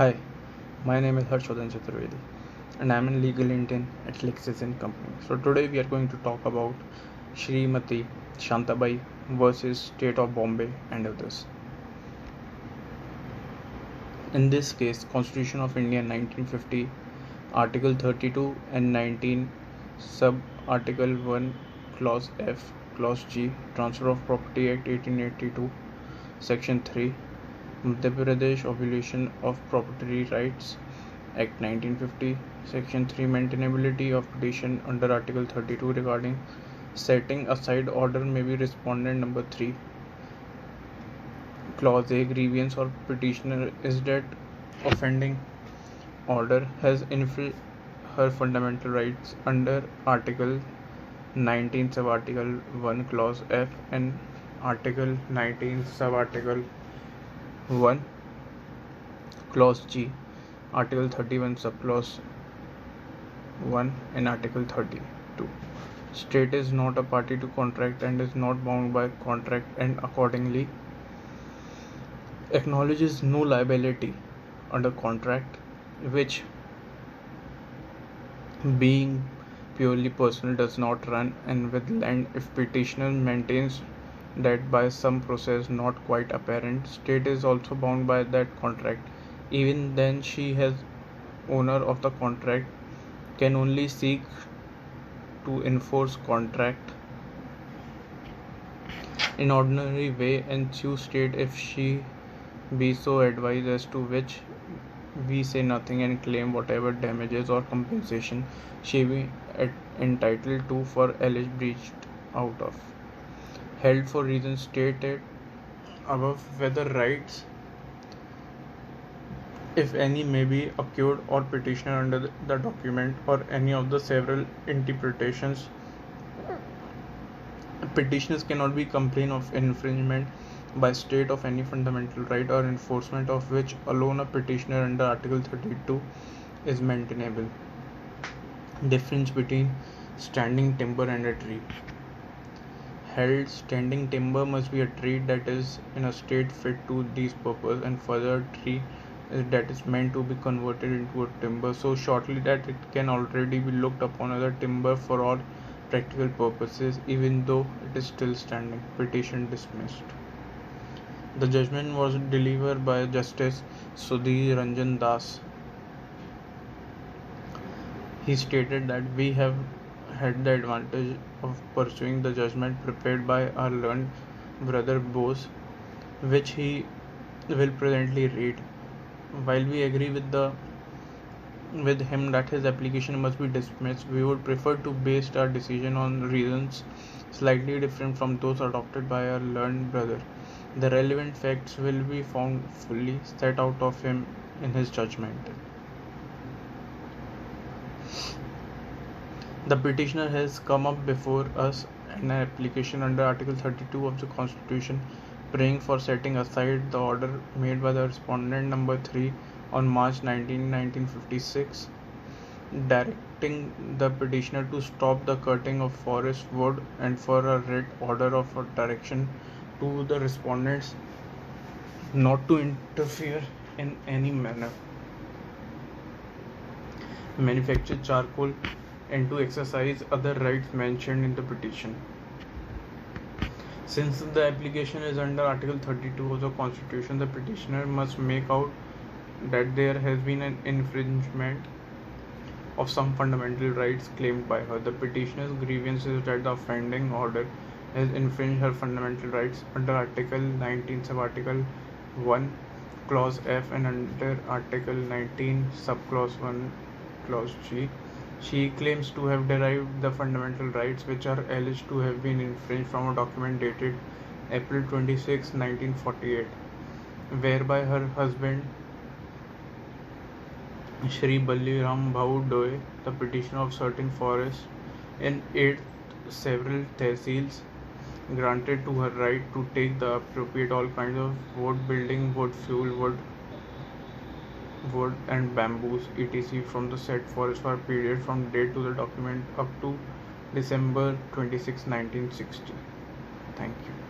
Hi, my name is Harshodhan Chaturvedi and I am a legal intern at Lexis & Company. So today we are going to talk about Srimati Shantabai versus State of Bombay and others. In this case, Constitution of India 1950, Article 32 and 19, Sub Article 1, Clause F, Clause G, Transfer of Property Act 1882, Section 3, Madhya Pradesh Abolition of Property Rights Act 1950, Section 3 Maintainability of petition under Article 32 regarding setting aside order may be respondent number 3. Clause A grievance or petitioner is that offending order has infringed her fundamental rights under Article 19 sub Article 1 Clause F and Article 19 sub Article 1 Clause G, Article 31 subclause 1 and Article 32. State is not a party to contract and is not bound by contract and accordingly acknowledges no liability under contract, which being purely personal does not run and with land if petitioner maintains that by some process not quite apparent, state is also bound by that contract. Even then she has owner of the contract can only seek to enforce contract in ordinary way and sue state if she be so advised, as to which we say nothing, and claim whatever damages or compensation she be entitled to for alleged breach out of held for reasons stated above, whether rights if any may be acquired or petitioner under the document or any of the several interpretations. Petitioners cannot be complained of infringement by state of any fundamental right or enforcement of which alone a petitioner under Article 32 is maintainable. Difference between standing timber and a tree. Held standing timber must be a tree that is in a state fit to these purpose, and further tree that is meant to be converted into a timber so shortly that it can already be looked upon as a timber for all practical purposes, even though it is still standing. Petition dismissed. The judgment was delivered by Justice Sudhir Ranjan Das. He stated that we have had the advantage of pursuing the judgment prepared by our learned brother Bose, which he will presently read. While we agree with him that his application must be dismissed, we would prefer to base our decision on reasons slightly different from those adopted by our learned brother. The relevant facts will be found fully set out of him in his judgment. The petitioner has come up before us in an application under Article 32 of the Constitution, praying for setting aside the order made by the respondent number 3 on March 19, 1956, directing the petitioner to stop the cutting of forest wood and for a writ order of direction to the respondents not to interfere in any manner, manufacture charcoal, and to exercise other rights mentioned in the petition. Since the application is under Article 32 of the Constitution, the petitioner must make out that there has been an infringement of some fundamental rights claimed by her. The petitioner's grievance is that the offending order has infringed her fundamental rights under Article 19 sub Article 1 Clause F and under Article 19 subclause 1 Clause G. She claims to have derived the fundamental rights which are alleged to have been infringed from a document dated April 26, 1948, whereby her husband Shri Balliram Bhau Doe, the petitioner of certain forests in 8 several tehsils, granted to her right to take the appropriate all kinds of wood, building wood, fuel wood and bamboos etc. from the said forest for a period from date to the document up to December 26, 1960. Thank you.